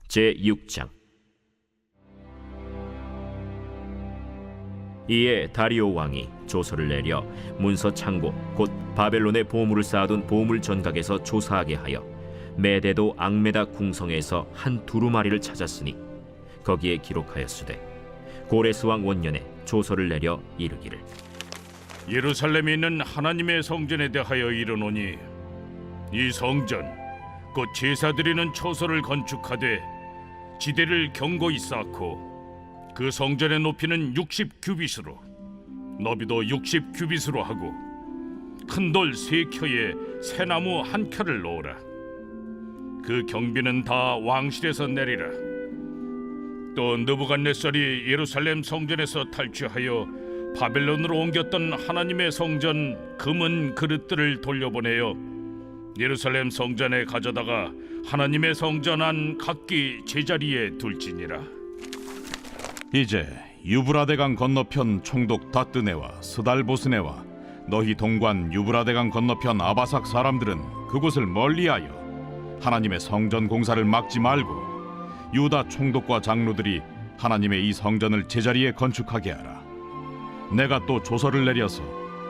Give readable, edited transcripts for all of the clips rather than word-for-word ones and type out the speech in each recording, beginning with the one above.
제6장. 이에 다리오 왕이 조서를 내려 문서 창고 곧 바벨론의 보물을 쌓아둔 보물 전각에서 조사하게 하여 메데도 앙메다 궁성에서 한 두루마리를 찾았으니 거기에 기록하였으되 고레스 왕 원년에 조서를 내려 이르기를, 예루살렘에 있는 하나님의 성전에 대하여 이르노니 이 성전 곧 제사드리는 처소를 건축하되 지대를 견고히 쌓고 그 성전의 높이는 60규빗으로 너비도 60규빗으로 하고 큰 돌 3켜에 새나무 1켜를 놓으라. 그 경비는 다 왕실에서 내리라. 또 느부갓네살이 예루살렘 성전에서 탈취하여 바벨론으로 옮겼던 하나님의 성전 금은 그릇들을 돌려보내어 예루살렘 성전에 가져다가 하나님의 성전 안 각기 제자리에 둘지니라. 이제 유브라데강 건너편 총독 다뜨네와 스달보스네와 너희 동관 유브라데강 건너편 아바삭 사람들은 그곳을 멀리하여 하나님의 성전 공사를 막지 말고 유다 총독과 장로들이 하나님의 이 성전을 제자리에 건축하게 하라. 내가 또 조서를 내려서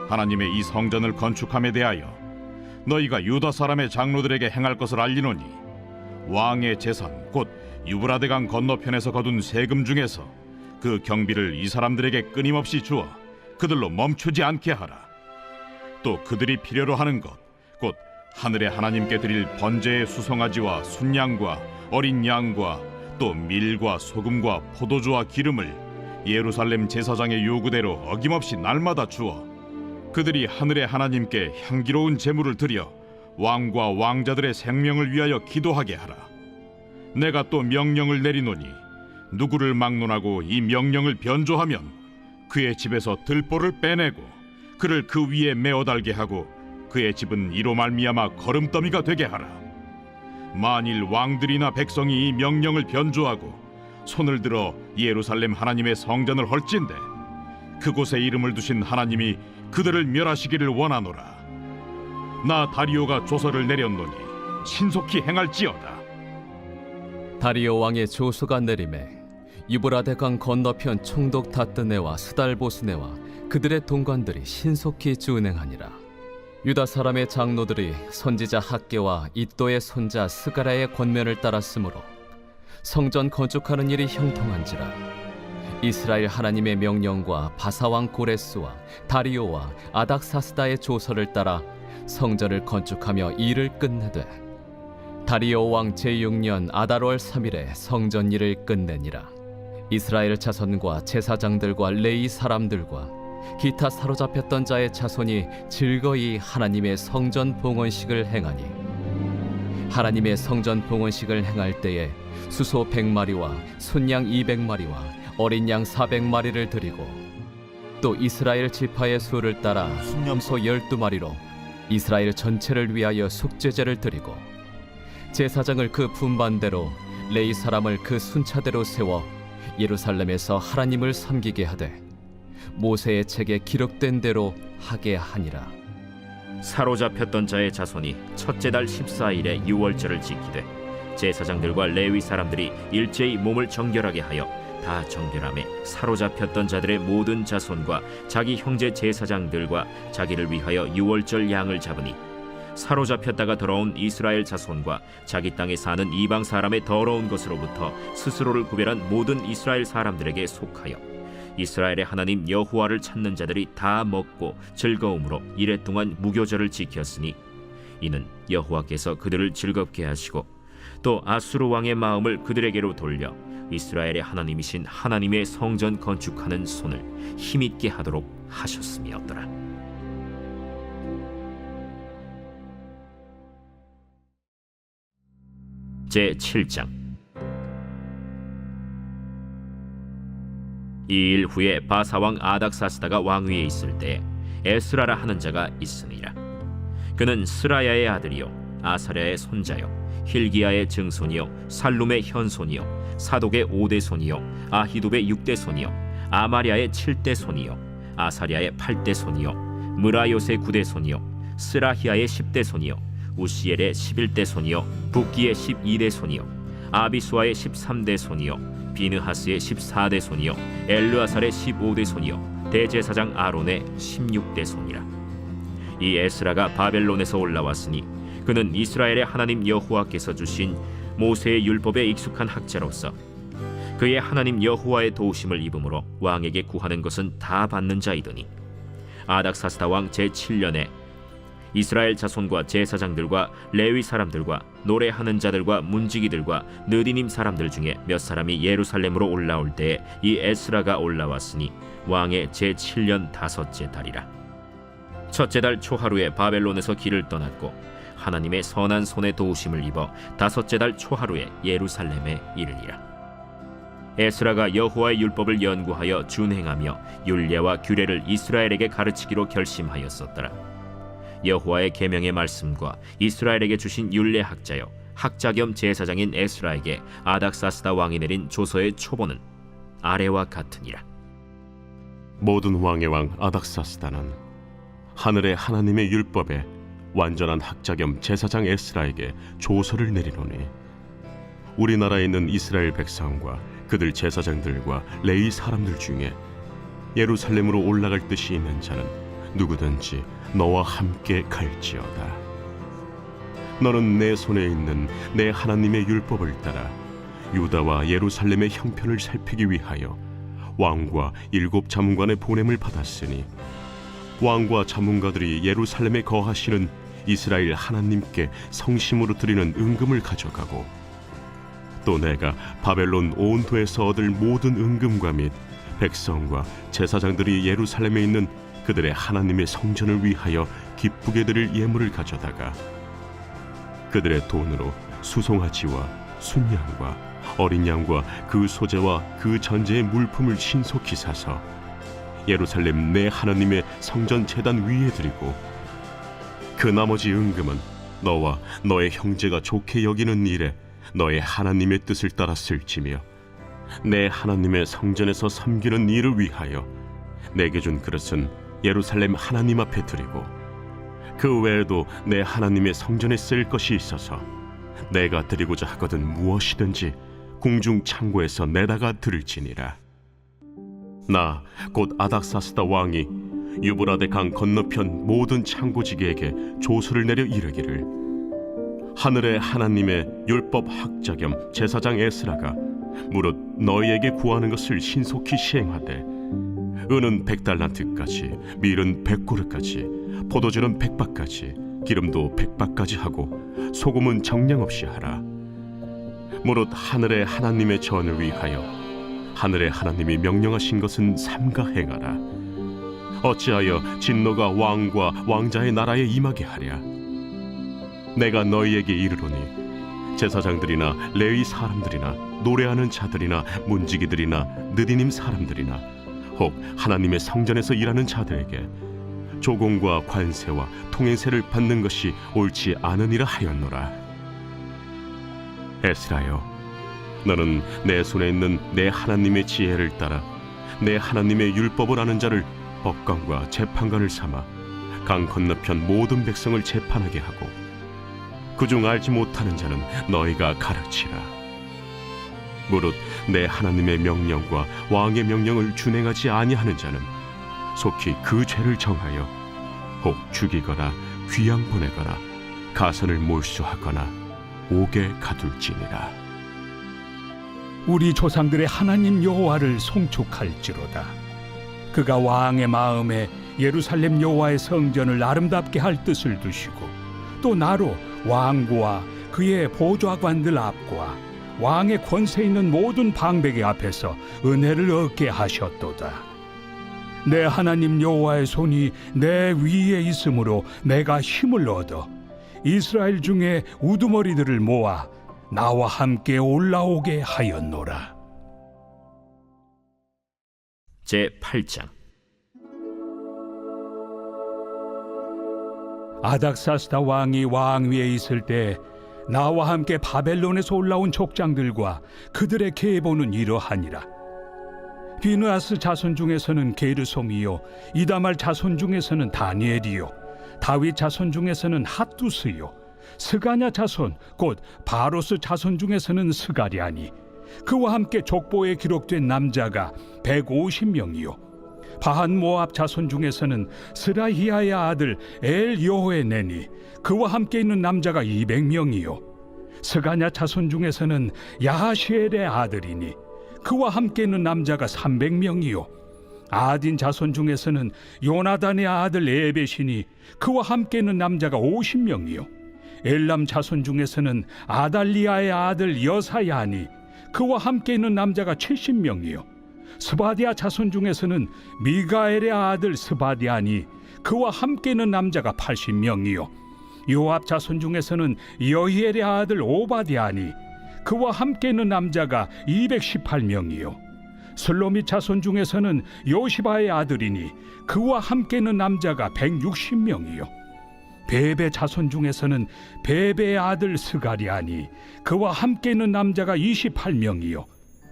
하나님의 이 성전을 건축함에 대하여 너희가 유다 사람의 장로들에게 행할 것을 알리노니 왕의 재산 곧 유브라데강 건너편에서 거둔 세금 중에서 그 경비를 이 사람들에게 끊임없이 주어 그들로 멈추지 않게 하라. 또 그들이 필요로 하는 것 곧 하늘의 하나님께 드릴 번제의 수송아지와 순양과 어린 양과 또 밀과 소금과 포도주와 기름을 예루살렘 제사장의 요구대로 어김없이 날마다 주어 그들이 하늘의 하나님께 향기로운 제물을 드려 왕과 왕자들의 생명을 위하여 기도하게 하라. 내가 또 명령을 내리노니 누구를 막론하고 이 명령을 변조하면 그의 집에서 들보를 빼내고 그를 그 위에 메어 달게 하고 그의 집은 이로 말미암아 거름더미가 되게 하라. 만일 왕들이나 백성이 이 명령을 변조하고 손을 들어 예루살렘 하나님의 성전을 헐진대 그곳에 이름을 두신 하나님이 그들을 멸하시기를 원하노라. 나 다리오가 조서를 내렸노니 신속히 행할지어다. 다리오 왕의 조서가 내림에 유브라데강 건너편 총독 다뜨네와 스달보스네와 그들의 동관들이 신속히 준행하니라. 유다 사람의 장로들이 선지자 학개와 이도의 손자 스가랴의 권면을 따랐으므로 성전 건축하는 일이 형통한지라. 이스라엘 하나님의 명령과 바사왕 고레스와 다리오와 아닥사스다의 조서를 따라 성전을 건축하며 일을 끝내되 다리오 왕 제6년 아달월 3일에 성전 일을 끝내니라. 이스라엘 자손과 제사장들과 레위 사람들과 기타 사로잡혔던 자의 자손이 즐거이 하나님의 성전 봉헌식을 행하니 하나님의 성전 봉헌식을 행할 때에 수소 100마리와 순양 200마리와 어린 양 400마리를 드리고 또 이스라엘 지파의 수를 따라 순염소 12마리로 이스라엘 전체를 위하여 속죄제를 드리고 제사장을 그 분반대로 레위 사람을 그 순차대로 세워 예루살렘에서 하나님을 섬기게 하되 모세의 책에 기록된 대로 하게 하니라. 사로잡혔던 자의 자손이 첫째 달 14일에 유월절을 지키되 제사장들과 레위 사람들이 일제히 몸을 정결하게 하여 다 정결함에 사로잡혔던 자들의 모든 자손과 자기 형제 제사장들과 자기를 위하여 유월절 양을 잡으니 사로잡혔다가 돌아온 이스라엘 자손과 자기 땅에 사는 이방 사람의 더러운 것으로부터 스스로를 구별한 모든 이스라엘 사람들에게 속하여 이스라엘의 하나님 여호와를 찾는 자들이 다 먹고 즐거움으로 이레 동안 무교절을 지켰으니 이는 여호와께서 그들을 즐겁게 하시고 또 아수르 왕의 마음을 그들에게로 돌려 이스라엘의 하나님이신 하나님의 성전 건축하는 손을 힘있게 하도록 하셨음이었더라. 제7장. 이 일 후에 바사왕 아닥사스다가 왕위에 있을 때 에스라라 하는 자가 있으니라. 그는 스라야의 아들이요 아사랴의 손자요 힐기야의 증손이요 살룸의 현손이요 사독의 5대 손이요 아히둡의 6대 손이요 아마랴의 7대 손이요 아사랴의 8대 손이요 무라요의 9대 손이요 스라히야의 10대 손이요 우시엘의 11대 손이요 붓기의 12대 손이요 아비수아의 13대 손이요 비느하스의 14대 손이요 엘르아살의 15대 손이요 대제사장 아론의 16대 손이라. 이 에스라가 바벨론에서 올라왔으니 그는 이스라엘의 하나님 여호와께서 주신 모세의 율법에 익숙한 학자로서 그의 하나님 여호와의 도우심을 입음으로 왕에게 구하는 것은 다 받는 자이더니 아닥사스다 왕 제7년에 이스라엘 자손과 제사장들과 레위 사람들과 노래하는 자들과 문지기들과 느디님 사람들 중에 몇 사람이 예루살렘으로 올라올 때에 이 에스라가 올라왔으니 왕의 제7년 5째 달이라. 첫째 달 초하루에 바벨론에서 길을 떠났고 하나님의 선한 손에 도우심을 입어 5째 달 초하루에 예루살렘에 이르니라. 에스라가 여호와의 율법을 연구하여 준행하며 율례와 규례를 이스라엘에게 가르치기로 결심하였었더라. 여호와의 계명의 말씀과 이스라엘에게 주신 율례 학자여 학자 겸 제사장인 에스라에게 아닥사스다 왕이 내린 조서의 초본은 아래와 같으니라. 모든 왕의 왕 아닥사스다는 하늘의 하나님의 율법에 완전한 학자 겸 제사장 에스라에게 조서를 내리노니 우리나라에 있는 이스라엘 백성과 그들 제사장들과 레위 사람들 중에 예루살렘으로 올라갈 뜻이 있는 자는 누구든지 너와 함께 갈지어다. 너는 내 손에 있는 내 하나님의 율법을 따라 유다와 예루살렘의 형편을 살피기 위하여 왕과 7 자문관의 보냄을 받았으니 왕과 자문가들이 예루살렘에 거하시는 이스라엘 하나님께 성심으로 드리는 은금을 가져가고 또 내가 바벨론 온도에서 얻을 모든 은금과 및 백성과 제사장들이 예루살렘에 있는 그들의 하나님의 성전을 위하여 기쁘게 드릴 예물을 가져다가 그들의 돈으로 수송아지와 순양과 어린 양과 그 소재와 그 전제의 물품을 신속히 사서 예루살렘 내 하나님의 성전 제단 위에 드리고 그 나머지 은금은 너와 너의 형제가 좋게 여기는 일에 너의 하나님의 뜻을 따라 쓸지며 내 하나님의 성전에서 섬기는 일을 위하여 내게 준 그릇은 예루살렘 하나님 앞에 드리고 그 외에도 내 하나님의 성전에 쓸 것이 있어서 내가 드리고자 하거든 무엇이든지 궁중 창고에서 내다가 드릴지니라. 나 곧 아닥사스다 왕이 유브라데 강 건너편 모든 창고지기에게 조서를 내려 이르기를 하늘의 하나님의 율법 학자 겸 제사장 에스라가 무릇 너희에게 구하는 것을 신속히 시행하되 은은 100달란트까지 밀은 100고르까지 포도주는 100박까지 기름도 100박까지 하고 소금은 정량 없이 하라. 무릇 하늘의 하나님의 전을 위하여 하늘의 하나님이 명령하신 것은 삼가 행하라. 어찌하여 진노가 왕과 왕자의 나라에 임하게 하랴. 내가 너희에게 이르노니 제사장들이나 레위 사람들이나 노래하는 자들이나 문지기들이나 느디님 사람들이나 혹 하나님의 성전에서 일하는 자들에게 조공과 관세와 통행세를 받는 것이 옳지 않으니라 하였노라. 에스라여, 너는 내 손에 있는 내 하나님의 지혜를 따라 내 하나님의 율법을 아는 자를 법관과 재판관을 삼아 강 건너편 모든 백성을 재판하게 하고 그중 알지 못하는 자는 너희가 가르치라. 무릇 내 하나님의 명령과 왕의 명령을 준행하지 아니하는 자는 속히 그 죄를 정하여 혹 죽이거나 귀양 보내거나 가선을 몰수하거나 옥에 가둘지니라. 우리 조상들의 하나님 여호와를 송축할지로다. 그가 왕의 마음에 예루살렘 여호와의 성전을 아름답게 할 뜻을 두시고 또 나로 왕과 그의 보좌관들 앞과 왕의 권세 있는 모든 방백의 앞에서 은혜를 얻게 하셨도다. 내 하나님 여호와의 손이 내 위에 있으므로 내가 힘을 얻어 이스라엘 중에 우두머리들을 모아 나와 함께 올라오게 하였노라. 제8장. 아닥사스다 왕이 왕위에 있을 때 나와 함께 바벨론에서 올라온 족장들과 그들의 계보는 이러하니라. 비느하스 자손 중에서는 게르솜이요 이다말 자손 중에서는 다니엘이요 다윗 자손 중에서는 핫두스요 스가냐 자손 곧 바로스 자손 중에서는 스가랴니 그와 함께 족보에 기록된 남자가 150명이요 바한 모압 자손 중에서는 스라히야의 아들 엘요헤네니 그와 함께 있는 남자가 200명이요 스가냐 자손 중에서는 야하시엘의 아들이니 그와 함께 있는 남자가 300명이요 아딘 자손 중에서는 요나단의 아들 에벳이니 그와 함께 있는 남자가 50명이요 엘람 자손 중에서는 아달리아의 아들 여사야니 그와 함께 있는 남자가 70명이요 스바디아 자손 중에서는 미가엘의 아들 스바디아니 그와 함께 있는 남자가 80명이요 요압 자손 중에서는 여히엘의 아들 오바디아니 그와 함께 있는 남자가 218명이요 슬로밋 자손 중에서는 요시바의 아들이니 그와 함께 있는 남자가 160명이요 베베 자손 중에서는 베베의 아들 스가리아니 그와 함께 있는 남자가 28명이요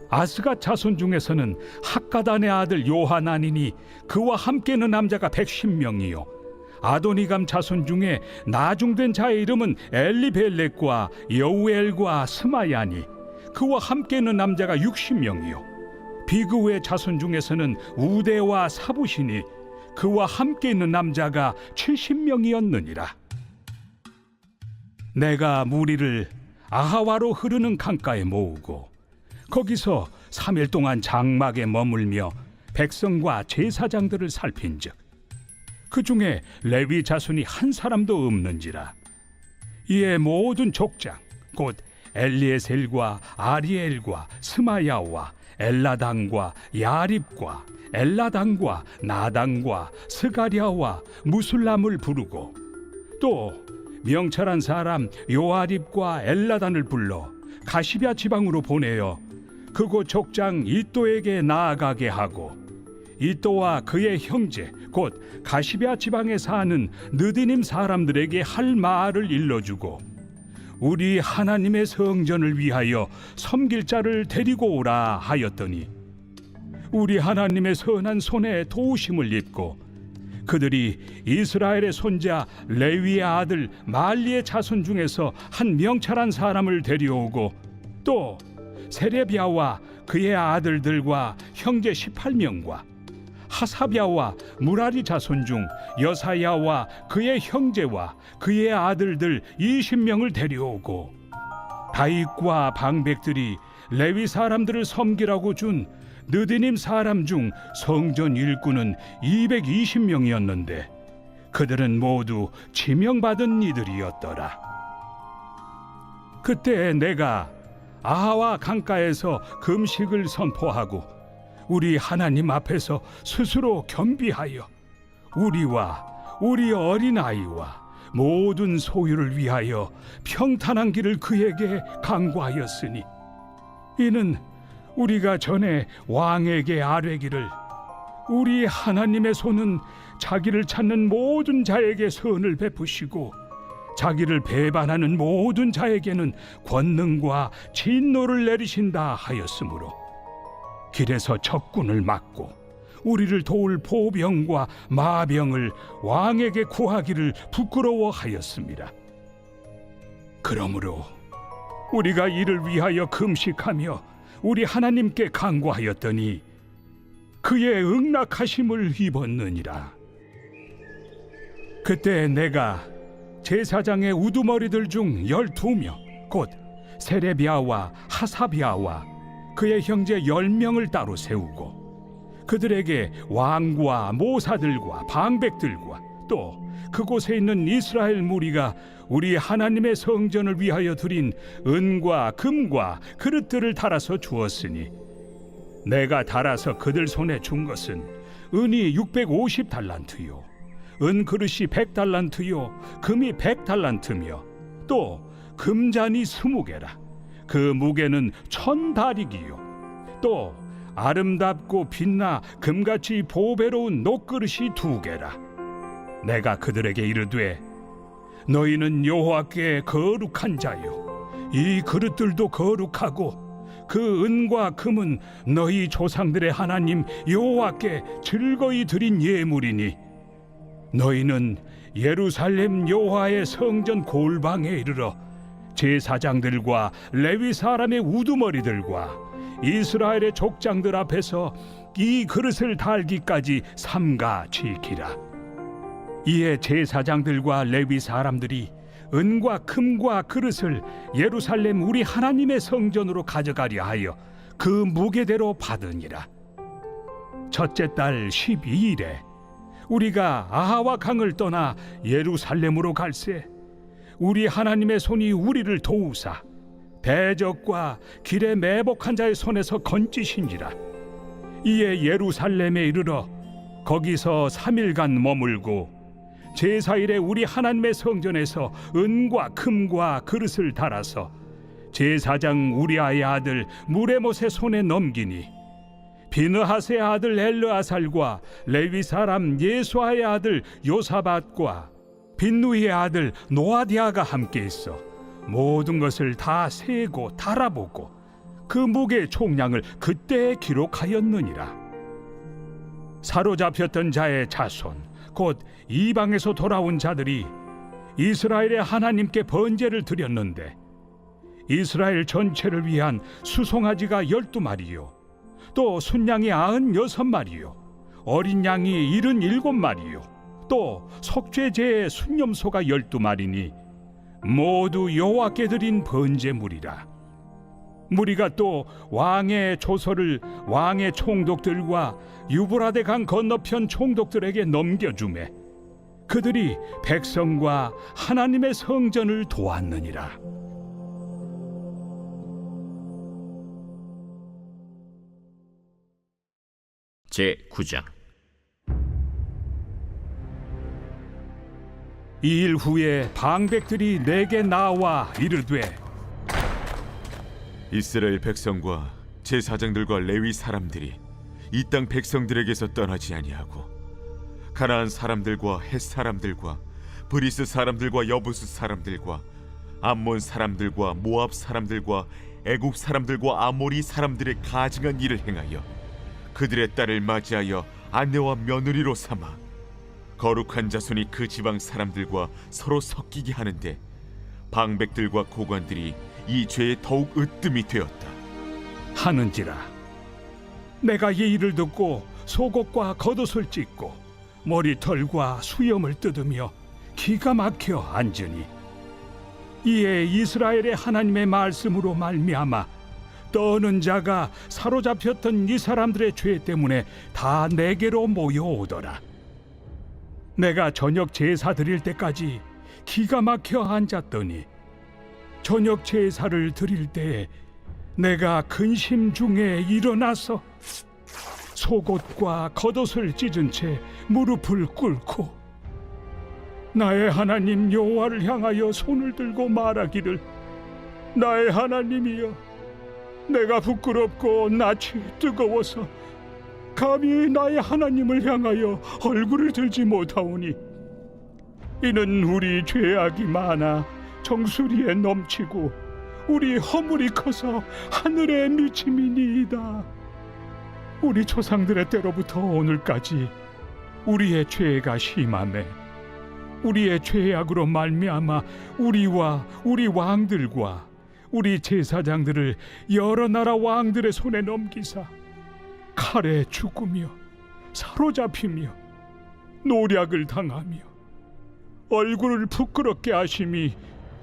아스가 자손 중에서는 학가단의 아들 요하나니니 그와 함께 있는 남자가 110명이요 아도니감 자손 중에 나중된 자의 이름은 엘리벨렉과 여우엘과 스마야니 그와 함께 있는 남자가 60명이요 비그의 자손 중에서는 우데와 사부시니 그와 함께 있는 남자가 70명이었느니라 내가 무리를 아하와로 흐르는 강가에 모으고 거기서 3일 동안 장막에 머물며 백성과 제사장들을 살핀즉 그 중에 레위 자손이 한 사람도 없는지라 이에 모든 족장 곧 엘리에셀과 아리엘과 스마야와 엘라당과 야립과 엘라당과 나당과 스가랴와 무술람을 부르고 또 명철한 사람 요아립과 엘라단을 불러 가시비아 지방으로 보내어 그곳 족장 이또에게 나아가게 하고 이또와 그의 형제 곧 가시비아 지방에 사는 느디님 사람들에게 할 말을 일러주고 우리 하나님의 성전을 위하여 섬길 자를 데리고 오라 하였더니 우리 하나님의 선한 손에 도우심을 입고 그들이 이스라엘의 손자 레위의 아들 말리의 자손 중에서 한 명철한 사람을 데려오고 또 세레비아와 그의 아들들과 형제 18명과 하사비아와 무라리 자손 중 여사야와 그의 형제와 그의 아들들 20명을 데려오고 다윗과 방백들이 레위 사람들을 섬기라고 준 느디님 사람 중 성전 일꾼은 220명이었는데 그들은 모두 지명받은 이들이었더라. 그때 내가 아하와 강가에서 금식을 선포하고 우리 하나님 앞에서 스스로 겸비하여 우리와 우리 어린아이와 모든 소유를 위하여 평탄한 길을 그에게 강구하였으니 이는 우리가 전에 왕에게 아뢰기를 우리 하나님의 손은 자기를 찾는 모든 자에게 선을 베푸시고 자기를 배반하는 모든 자에게는 권능과 진노를 내리신다 하였으므로 길에서 적군을 막고 우리를 도울 보병과 마병을 왕에게 구하기를 부끄러워하였습니다. 그러므로 우리가 이를 위하여 금식하며 우리 하나님께 간구하였더니 그의 응낙하심을 입었느니라. 그때 내가 제사장의 우두머리들 중 12명 곧 세레비아와 하사비아와 그의 형제 10명을 따로 세우고 그들에게 왕과 모사들과 방백들과 또 그곳에 있는 이스라엘 무리가 우리 하나님의 성전을 위하여 드린 은과 금과 그릇들을 달아서 주었으니 내가 달아서 그들 손에 준 것은 은이 650달란트요 은 그릇이 100달란트요 금이 100달란트며 또 금잔이 20개라 그 무게는 1000다리기요 또 아름답고 빛나 금같이 보배로운 녹그릇이 2개라 내가 그들에게 이르되 너희는 여호와께 거룩한 자요 이 그릇들도 거룩하고 그 은과 금은 너희 조상들의 하나님 여호와께 즐거이 드린 예물이니 너희는 예루살렘 여호와의 성전 골방에 이르러 제사장들과 레위 사람의 우두머리들과 이스라엘의 족장들 앞에서 이 그릇을 달기까지 삼가 지키라. 이에 제사장들과 레위 사람들이 은과 금과 그릇을 예루살렘 우리 하나님의 성전으로 가져가려 하여 그 무게대로 받으니라. 첫째 달 12일에 우리가 아하와 강을 떠나 예루살렘으로 갈새 우리 하나님의 손이 우리를 도우사 대적과 길에 매복한 자의 손에서 건지신지라. 이에 예루살렘에 이르러 거기서 3일간 머물고 제사일에 우리 하나님의 성전에서 은과 금과 그릇을 달아서 제사장 우리아의 아들 무레못의 손에 넘기니 비느하스의 아들 엘르아살과 레위 사람 예수아의 아들 요사밧과 빈누이의 아들 노아디아가 함께 있어 모든 것을 다 세고 달아보고 그 무게 총량을 그때에 기록하였느니라. 사로잡혔던 자의 자손 곧 이방에서 돌아온 자들이 이스라엘의 하나님께 번제를 드렸는데 이스라엘 전체를 위한 수송아지가 12마리요 또 순양이 96마리요 어린 양이 77마리요 또 속죄제의 순념소가 12마리니 모두 여호와께 드린 번제물이라. 무리가 또 왕의 조서를 왕의 총독들과 유브라데 강 건너편 총독들에게 넘겨주매 그들이 백성과 하나님의 성전을 도왔느니라. 제9장. 이 일 후에 방백들이 내게 나와 이르되 이스라엘 백성과 제사장들과 레위 사람들이 이 땅 백성들에게서 떠나지 아니하고 가나안 사람들과 헷 사람들과 브리스 사람들과 여부스 사람들과 암몬 사람들과 모압 사람들과 애굽 사람들과 아모리 사람들의 가증한 일을 행하여 그들의 딸을 맞이하여 아내와 며느리로 삼아 거룩한 자손이 그 지방 사람들과 서로 섞이게 하는데 방백들과 고관들이 이 죄에 더욱 으뜸이 되었다 하는지라. 내가 이 일을 듣고 속옷과 겉옷을 찢고 머리털과 수염을 뜯으며 기가 막혀 앉으니 이에 이스라엘의 하나님의 말씀으로 말미암아 떠는 자가 사로잡혔던 이 사람들의 죄 때문에 다 내게로 모여오더라. 내가 저녁 제사 드릴 때까지 기가 막혀 앉았더니 저녁 제사를 드릴 때에 내가 근심 중에 일어나서 속옷과 겉옷을 찢은 채 무릎을 꿇고 나의 하나님 여호와를 향하여 손을 들고 말하기를 나의 하나님이여 내가 부끄럽고 낯이 뜨거워서 감히 나의 하나님을 향하여 얼굴을 들지 못하오니 이는 우리 죄악이 많아 정수리에 넘치고 우리 허물이 커서 하늘에 미침이니이다. 우리 조상들의 때로부터 오늘까지 우리의 죄가 심하매 우리의 죄악으로 말미암아 우리와 우리 왕들과 우리 제사장들을 여러 나라 왕들의 손에 넘기사 칼에 죽으며 사로잡히며 노략을 당하며 얼굴을 부끄럽게 하심이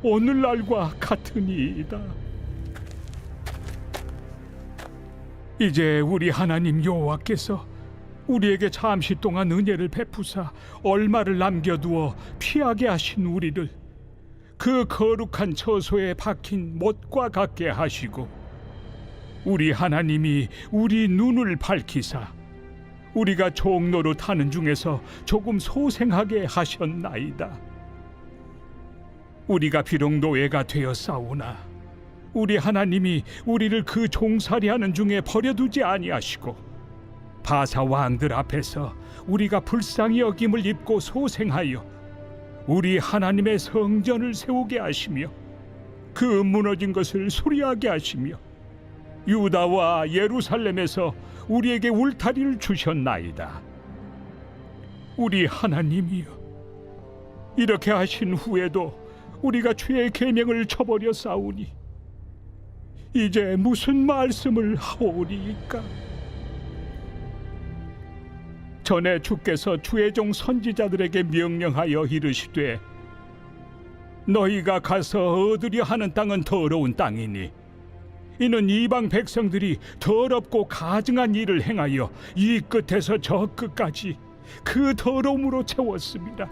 오늘날과 같으니이다. 이제 우리 하나님 여호와께서 우리에게 잠시 동안 은혜를 베푸사 얼마를 남겨두어 피하게 하신 우리를 그 거룩한 처소에 박힌 못과 같게 하시고 우리 하나님이 우리 눈을 밝히사 우리가 종로로 타는 중에서 조금 소생하게 하셨나이다. 우리가 비록 노예가 되었사오나 우리 하나님이 우리를 그 종살이하는 중에 버려두지 아니하시고 바사 왕들 앞에서 우리가 불쌍히 여김을 입고 소생하여 우리 하나님의 성전을 세우게 하시며 그 무너진 것을 수리하게 하시며 유다와 예루살렘에서 우리에게 울타리를 주셨나이다. 우리 하나님이여 이렇게 하신 후에도 우리가 주의 계명을 저버려 싸우니 이제 무슨 말씀을 하오리이까? 전에 주께서 주의 종 선지자들에게 명령하여 이르시되 너희가 가서 얻으려 하는 땅은 더러운 땅이니 이는 이방 백성들이 더럽고 가증한 일을 행하여 이 끝에서 저 끝까지 그 더러움으로 채웠습니다.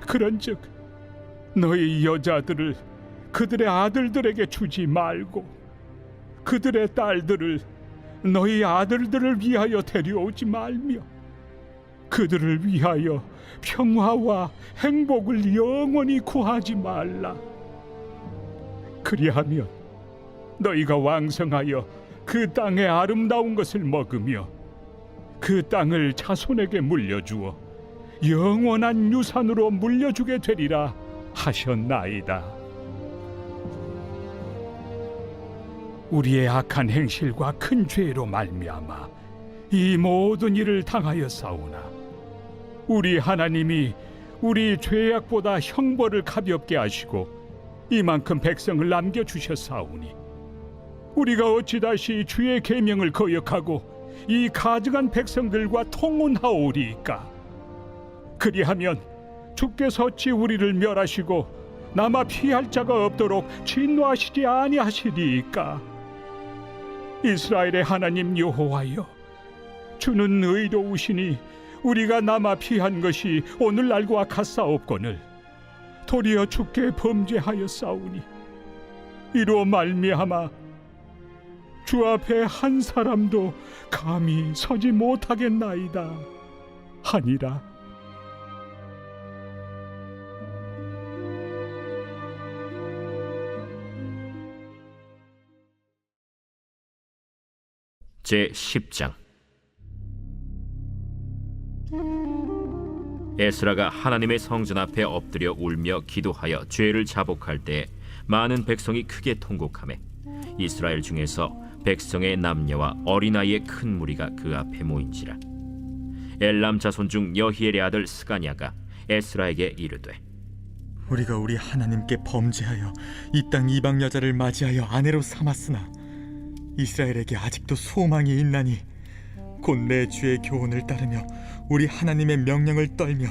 그런즉 너희 여자들을 그들의 아들들에게 주지 말고 그들의 딸들을 너희 아들들을 위하여 데려오지 말며 그들을 위하여 평화와 행복을 영원히 구하지 말라. 그리하면 너희가 왕성하여 그 땅의 아름다운 것을 먹으며 그 땅을 자손에게 물려주어 영원한 유산으로 물려주게 되리라 하셨나이다. 우리의 악한 행실과 큰 죄로 말미암아 이 모든 일을 당하였사오나 우리 하나님이 우리 죄악보다 형벌을 가볍게 하시고 이만큼 백성을 남겨주셨사오니 우리가 어찌 다시 주의 계명을 거역하고 이 가증한 백성들과 통혼하오리이까? 그리하면 주께서 어찌 우리를 멸하시고 남아 피할 자가 없도록 진노하시지 아니하시리이까? 이스라엘의 하나님 여호와여, 주는 의로우시니 우리가 남아 피한 것이 오늘날과 같사옵거늘 도리어 주께 범죄하였사오니 이로 말미암아 주 앞에 한 사람도 감히 서지 못하겠나이다 하니라. 제 10장. 에스라가 하나님의 성전 앞에 엎드려 울며 기도하여 죄를 자복할 때 많은 백성이 크게 통곡하매 이스라엘 중에서 백성의 남녀와 어린아이의 큰 무리가 그 앞에 모인지라. 엘람 자손 중 여히엘의 아들 스가냐가 에스라에게 이르되 우리가 우리 하나님께 범죄하여 이 땅 이방 여자를 맞이하여 아내로 삼았으나 이스라엘에게 아직도 소망이 있나니 곧 내 주의 교훈을 따르며 우리 하나님의 명령을 떨며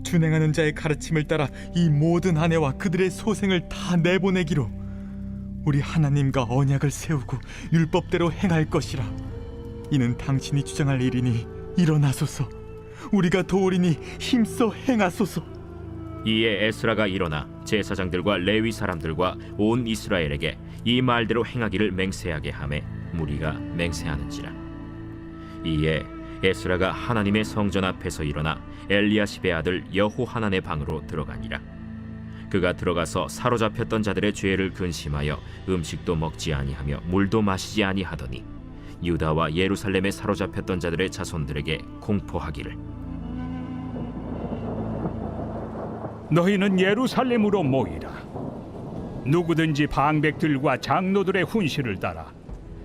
준행하는 자의 가르침을 따라 이 모든 아내와 그들의 소생을 다 내보내기로 우리 하나님과 언약을 세우고 율법대로 행할 것이라. 이는 당신이 주장할 일이니 일어나소서. 우리가 도우리니 힘써 행하소서. 이에 에스라가 일어나 제사장들과 레위 사람들과 온 이스라엘에게 이 말대로 행하기를 맹세하게 하매 무리가 맹세하는지라. 이에 에스라가 하나님의 성전 앞에서 일어나 엘리야십의 아들 여호하난의 방으로 들어가니라. 그가 들어가서 사로잡혔던 자들의 죄를 근심하여 음식도 먹지 아니하며 물도 마시지 아니하더니 유다와 예루살렘에 사로잡혔던 자들의 자손들에게 공포하기를 너희는 예루살렘으로 모이라. 누구든지 방백들과 장로들의 훈시를 따라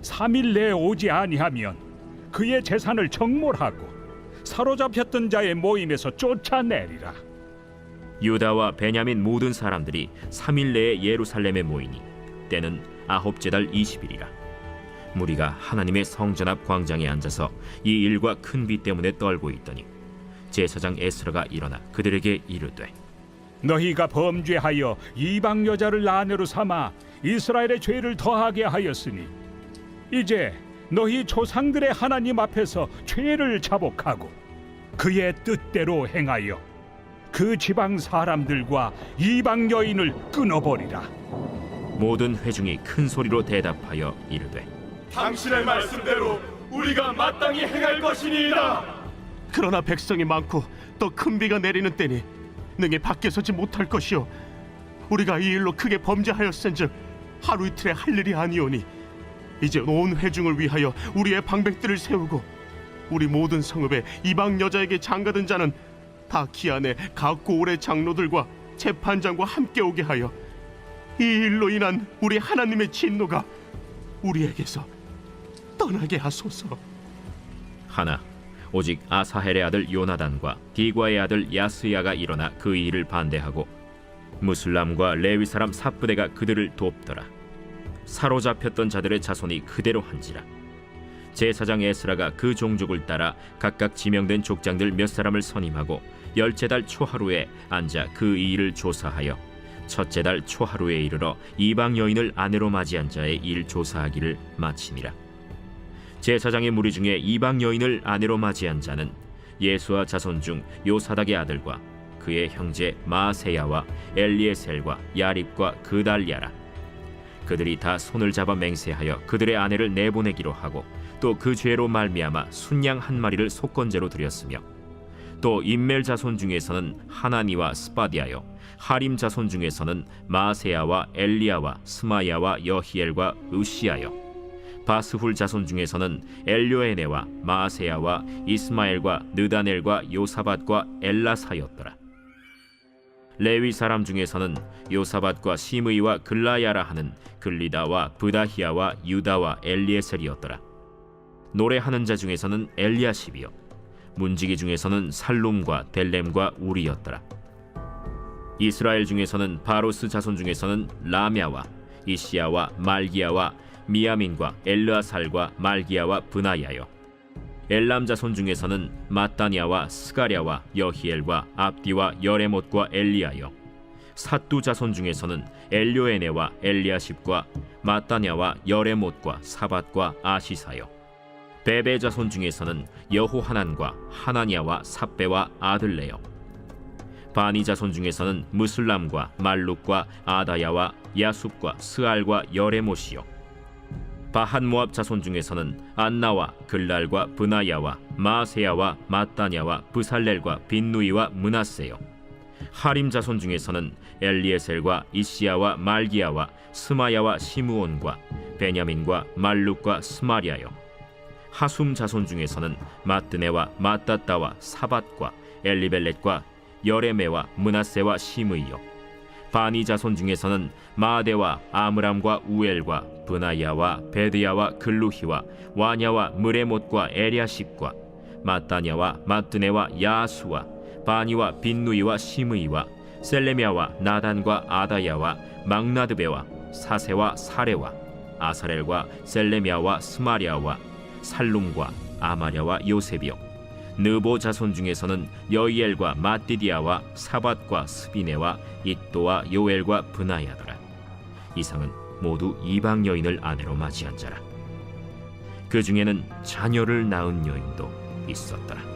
3일 내에 오지 아니하면 그의 재산을 정몰하고 사로잡혔던 자의 모임에서 쫓아내리라. 유다와 베냐민 모든 사람들이 3일 내에 예루살렘에 모이니 때는 아홉째 달 20일이라. 무리가 하나님의 성전 앞 광장에 앉아서 이 일과 큰 비 때문에 떨고 있더니 제사장 에스라가 일어나 그들에게 이르되 너희가 범죄하여 이방 여자를 아내로 삼아 이스라엘의 죄를 더하게 하였으니 이제 너희 조상들의 하나님 앞에서 죄를 자복하고 그의 뜻대로 행하여 그 지방 사람들과 이방 여인을 끊어버리라. 모든 회중이 큰 소리로 대답하여 이르되 당신의 말씀대로 우리가 마땅히 행할 것이니이다. 그러나 백성이 많고 또 큰 비가 내리는 때니 능히 밖에 서지 못할 것이요 우리가 이 일로 크게 범죄하였은즉 하루 이틀에 할 일이 아니오니 이제 온 회중을 위하여 우리의 방백들을 세우고 우리 모든 성읍에 이방 여자에게 장가든 자는 다 기한에 각고 올의 장로들과 재판장과 함께 오게 하여 이 일로 인한 우리 하나님의 진노가 우리에게서 떠나게 하소서. 하나 오직 아사헬의 아들 요나단과 디과의 아들 야스야가 일어나 그 일을 반대하고 무슬람과 레위 사람 삽부대가 그들을 돕더라. 사로잡혔던 자들의 자손이 그대로 한지라. 제사장 에스라가 그 종족을 따라 각각 지명된 족장들 몇 사람을 선임하고 열째 달 초하루에 앉아 그 일을 조사하여 첫째 달 초하루에 이르러 이방 여인을 아내로 맞이한 자의 일 조사하기를 마치니라. 제사장의 무리 중에 이방 여인을 아내로 맞이한 자는 예수와 자손 중 요사닥의 아들과 그의 형제 마세야와 엘리에셀과 야립과 그달랴라. 그들이 다 손을 잡아 맹세하여 그들의 아내를 내보내기로 하고 또 그 죄로 말미암아 순양 한 마리를 속건제로 드렸으며 또 임멜 자손 중에서는 하나니와 스바디아요 하림 자손 중에서는 마세야와 엘리야와 스마야와 여히엘과 으시야요 바스훌 자손 중에서는 엘료에네와 마세야와 이스마엘과 느다넬과 요사밧과 엘라사였더라. 레위 사람 중에서는 요사밧과 시므이와 글라야라 하는 글리다와 브다히야와 유다와 엘리에셀이었더라. 노래하는 자 중에서는 엘리야십이요 문지기 중에서는 살룸과 델렘과 우리였더라. 이스라엘 중에서는 바로스 자손 중에서는 라мя와 이시야와 말기야와 미야민과 엘르아살과 말기야와 브나야요 엘람 자손 중에서는 마따냐와 스가랴와 여히엘과 압디와 여레못과 엘리야요 삿두 자손 중에서는 엘료에네와 엘리아십과 마따냐와 여레못과 사밧과 아시사요 베베 자손 중에서는 여호하난과 하나냐와 삽베와 아들레요 바니 자손 중에서는 무슬람과 말룩과 아다야와 야숲과 스알과 여레못이요 바한 모압 자손 중에서는 안나와 글랄과 브나야와 마세야와 마따냐와 브살렐과 빈누이와 므낫세요 하림 자손 중에서는 엘리에셀과 이시야와 말기야와 스마야와 시므온과 베냐민과 말룩과 스마리아요 하숨 자손 중에서는 마뜨네와 마따따와 사밧과 엘리벨렛과 여레메와 므낫세와 시므이요 바니 자손 중에서는 마데와 아므람과 우엘과 브나야와 베드야와 글루히와 와냐와 무레못과 에리아십과 마따냐와 마뜨네와 야수와 바니와 빈누이와 시므이와 셀레미아와 나단과 아다야와 막나드베와 사세와 사레와 아사렐과 셀레미아와 스마리아와 살룸과 아마랴와 요셉이요 느보 자손 중에서는 여이엘과 마띠디아와 사밧과 스비네와 잇도와 요엘과 브나야더라. 이상은 모두 이방 여인을 아내로 맞이한 자라. 그 중에는 자녀를 낳은 여인도 있었더라.